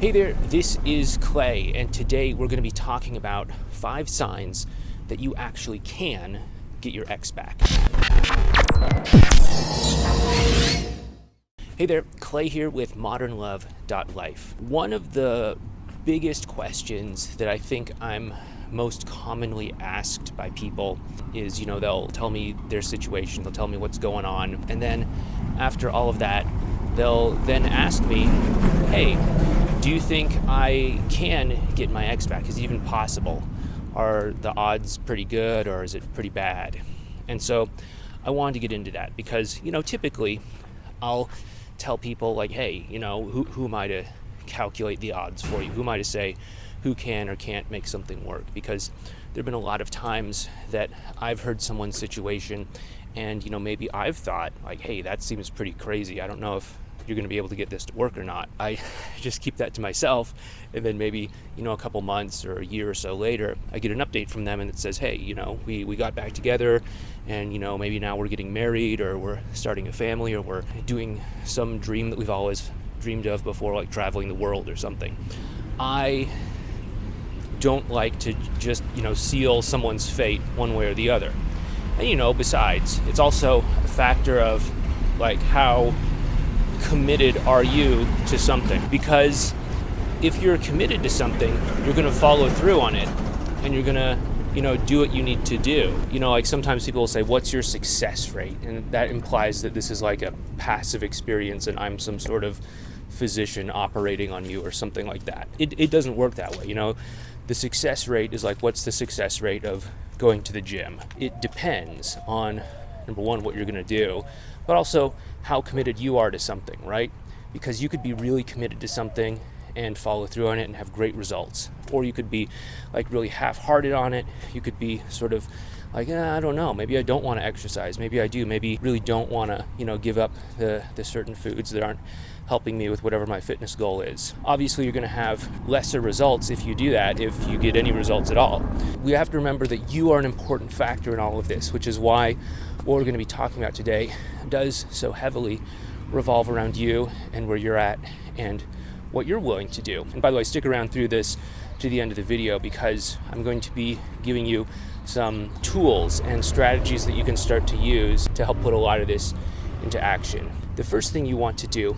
Hey there, this is Clay, and today we're going to be talking about 5 signs that you actually can get your ex back. Hey there, Clay here with modernlove.life. One of the biggest questions that I think I'm most commonly asked by people is, they'll tell me their situation, they'll tell me what's going on, and then after all of that, they'll then ask me, hey, do you think I can get my ex back? Is it even possible? Are the odds pretty good or is it pretty bad? And so I wanted to get into that because, typically I'll tell people like, hey, who am I to calculate the odds for you? Who am I to say who can or can't make something work? Because there have been a lot of times that I've heard someone's situation and, maybe I've thought like, hey, that seems pretty crazy. I don't know if you're going to be able to get this to work or not. I just keep that to myself, and then maybe a couple months or a year or so later I get an update from them and it says, hey, we got back together and maybe now we're getting married or we're starting a family or we're doing some dream that we've always dreamed of before, like traveling the world or something. I don't like to just seal someone's fate one way or the other. And besides, it's also a factor of like how committed are you to something? Because if you're committed to something, you're going to follow through on it and you're going to do what you need to do. Like sometimes people will say, what's your success rate? And that implies that this is like a passive experience and I'm some sort of physician operating on you or something like that. It doesn't work that way. The success rate is like, what's the success rate of going to the gym? It depends on, number one, what you're going to do, but also how committed you are to something, right? Because you could be really committed to something and follow through on it and have great results. Or you could be like really half-hearted on it. You could be sort of like, I don't know, maybe I don't want to exercise. Maybe I do. Maybe really don't want to, give up the certain foods that aren't helping me with whatever my fitness goal is. Obviously, you're going to have lesser results if you do that, if you get any results at all. We have to remember that you are an important factor in all of this, which is why what we're going to be talking about today does so heavily revolve around you and where you're at and what you're willing to do. And by the way, stick around through this to the end of the video because I'm going to be giving you some tools and strategies that you can start to use to help put a lot of this into action. The first thing you want to do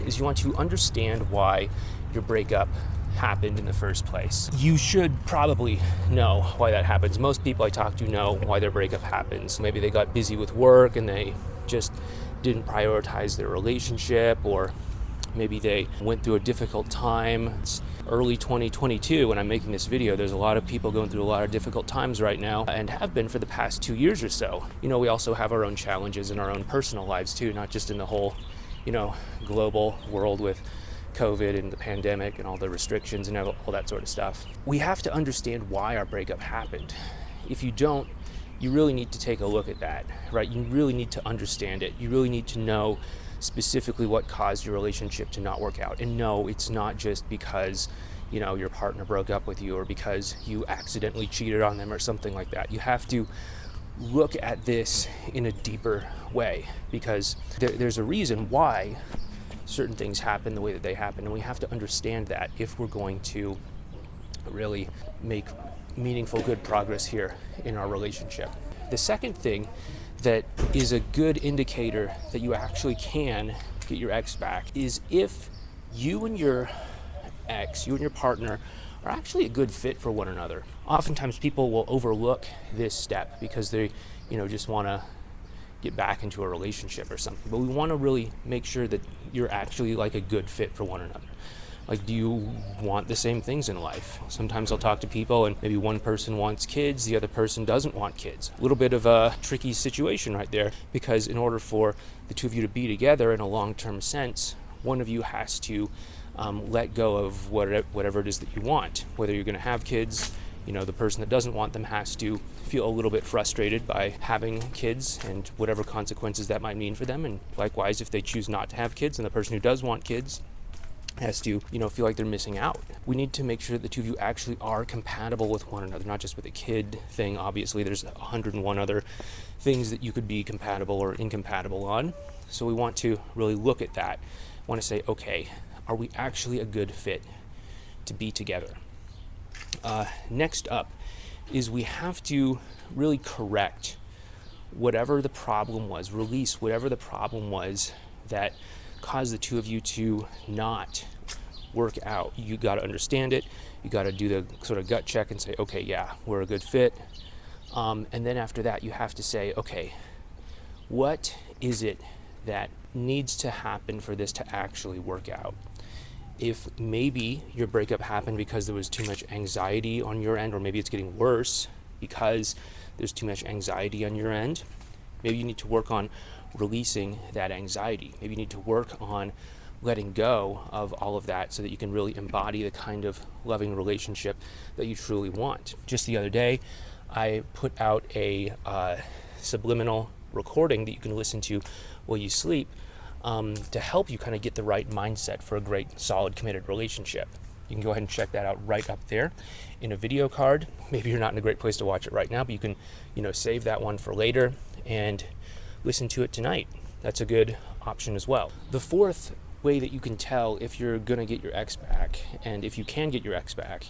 is you want to understand why your breakup happened in the first place. You should probably know why that happens. Most people I talk to know why their breakup happens. Maybe they got busy with work and they just didn't prioritize their relationship, or maybe they went through a difficult time. It's early 2022 when I'm making this video. There's a lot of people going through a lot of difficult times right now and have been for the past 2 years or so. We also have our own challenges in our own personal lives too, not just in the whole, global world with COVID and the pandemic and all the restrictions and all that sort of stuff. We have to understand why our breakup happened. If you don't, you really need to take a look at that, right? You really need to understand it. You really need to know specifically what caused your relationship to not work out. And no, it's not just because, your partner broke up with you or because you accidentally cheated on them or something like that. You have to look at this in a deeper way because there's a reason why certain things happen the way that they happen, and we have to understand that if we're going to really make meaningful, good progress here in our relationship. The second thing that is a good indicator that you actually can get your ex back is if you and your ex, you and your partner, are actually a good fit for one another. Oftentimes people will overlook this step because they, just want to get back into a relationship or something. But we want to really make sure that you're actually like a good fit for one another. Like, do you want the same things in life? Sometimes I'll talk to people and maybe one person wants kids, the other person doesn't want kids. A little bit of a tricky situation right there because in order for the two of you to be together in a long-term sense, one of you has to let go of whatever it is that you want. Whether you're going to have kids, the person that doesn't want them has to feel a little bit frustrated by having kids and whatever consequences that might mean for them. And likewise, if they choose not to have kids, and the person who does want kids has to, feel like they're missing out. We need to make sure that the two of you actually are compatible with one another, not just with a kid thing. Obviously, there's 101 other things that you could be compatible or incompatible on. So we want to really look at that. I want to say, okay, are we actually a good fit to be together. Next up is we have to really correct whatever the problem was, release whatever the problem was that caused the two of you to not work out. You got to understand it. You got to do the sort of gut check and say, okay, yeah, we're a good fit. And then after that, you have to say, okay, what is it that needs to happen for this to actually work out? If maybe your breakup happened because there was too much anxiety on your end, or maybe it's getting worse because there's too much anxiety on your end, maybe you need to work on releasing that anxiety. Maybe you need to work on letting go of all of that so that you can really embody the kind of loving relationship that you truly want. Just the other day, I put out a subliminal recording that you can listen to while you sleep to help you kind of get the right mindset for a great, solid, committed relationship. You can go ahead and check that out right up there in a video card. Maybe you're not in a great place to watch it right now, but you can, save that one for later and listen to it tonight. That's a good option as well. The fourth way that you can tell if you're gonna get your ex back, and if you can get your ex back,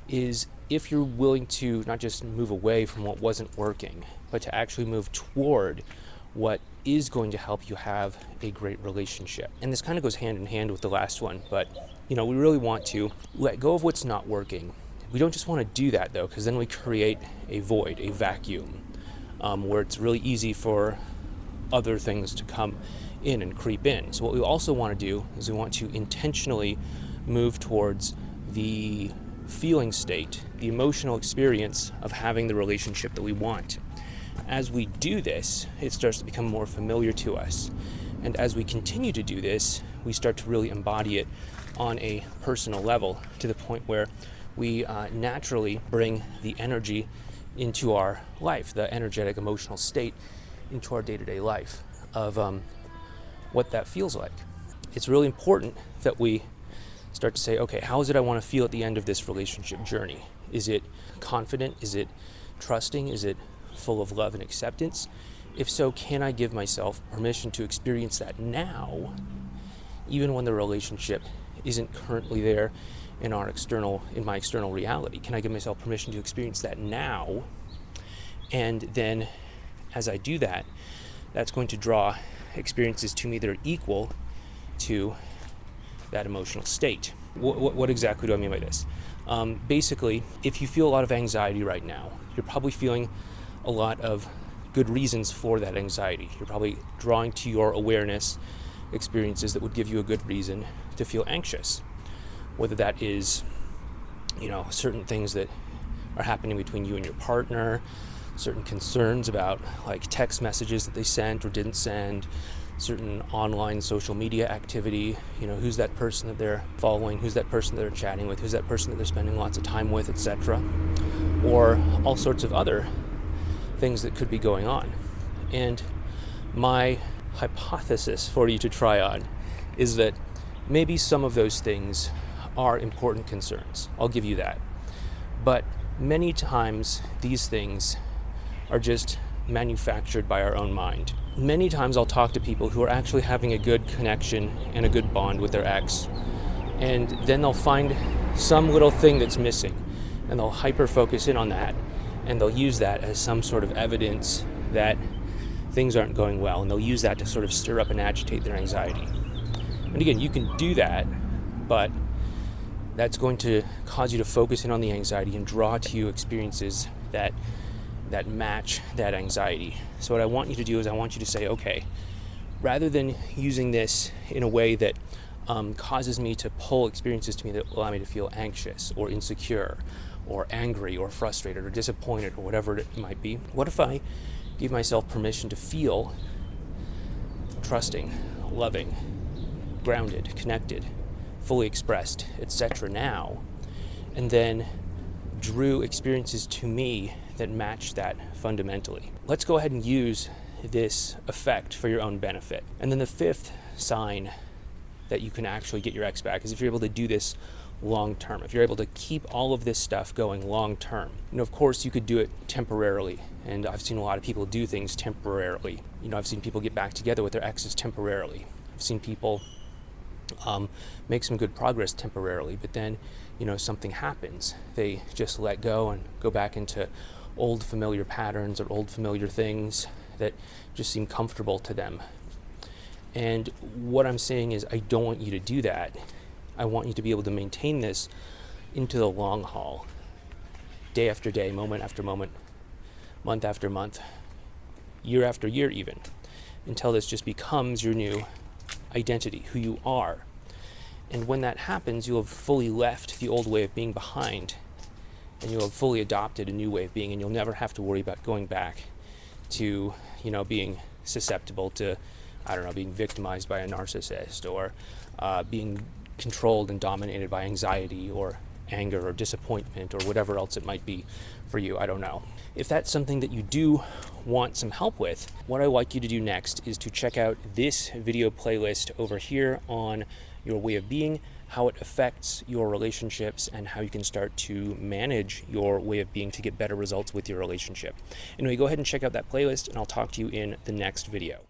is if you're willing to not just move away from what wasn't working, but to actually move toward what is going to help you have a great relationship. And this kind of goes hand in hand with the last one, but we really want to let go of what's not working. We don't just want to do that though, because then we create a void, a vacuum, where it's really easy for other things to come in and creep in. So what we also want to do is we want to intentionally move towards the feeling state, the emotional experience of having the relationship that we want. As we do this, it starts to become more familiar to us. And as we continue to do this, we start to really embody it on a personal level, to the point where we naturally bring the energy into our life, the energetic emotional state into our day-to-day life of what that feels like. It's really important that we start to say, okay, how is it I want to feel at the end of this relationship journey? Is it confident? Is it trusting? Is it full of love and acceptance? If so, can I give myself permission to experience that now, even when the relationship isn't currently there in my external reality? Can I give myself permission to experience that now? And then as I do that, that's going to draw experiences to me that are equal to that emotional state. What exactly do I mean by this? Basically, if you feel a lot of anxiety right now, you're probably feeling a lot of good reasons for that anxiety. You're probably drawing to your awareness experiences that would give you a good reason to feel anxious. Whether that is, certain things that are happening between you and your partner, certain concerns about like text messages that they sent or didn't send, certain online social media activity, who's that person that they're following, who's that person that they're chatting with, who's that person that they're spending lots of time with, etc. Or all sorts of other things that could be going on. And my hypothesis for you to try on is that maybe some of those things are important concerns. I'll give you that. But many times these things are just manufactured by our own mind. Many times I'll talk to people who are actually having a good connection and a good bond with their ex, and then they'll find some little thing that's missing, and they'll hyper focus in on that, and they'll use that as some sort of evidence that things aren't going well, and they'll use that to sort of stir up and agitate their anxiety. And again, you can do that, but that's going to cause you to focus in on the anxiety and draw to you experiences that match that anxiety. So what I want you to do is I want you to say, okay, rather than using this in a way that causes me to pull experiences to me that allow me to feel anxious or insecure or angry or frustrated or disappointed or whatever it might be, what if I give myself permission to feel trusting, loving, grounded, connected, fully expressed, etc. now, and then drew experiences to me that match that fundamentally. Let's go ahead and use this effect for your own benefit. And then the fifth sign that you can actually get your ex back is if you're able to do this long term, if you're able to keep all of this stuff going long term. Of course, you could do it temporarily, and I've seen a lot of people do things temporarily. I've seen people get back together with their exes temporarily. I've seen people make some good progress temporarily, but then, something happens. They just let go and go back into old familiar patterns or old familiar things that just seem comfortable to them. And what I'm saying is, I don't want you to do that. I want you to be able to maintain this into the long haul, day after day, moment after moment, month after month, year after year even, until this just becomes your new identity, who you are. And when that happens, you'll have fully left the old way of being behind, and you'll have fully adopted a new way of being, and you'll never have to worry about going back to, being susceptible to, being victimized by a narcissist, or being controlled and dominated by anxiety or anger or disappointment or whatever else it might be for you. I don't know. If that's something that you do want some help with, what I'd like you to do next is to check out this video playlist over here on your way of being, how it affects your relationships, and how you can start to manage your way of being to get better results with your relationship. Anyway, go ahead and check out that playlist, and I'll talk to you in the next video.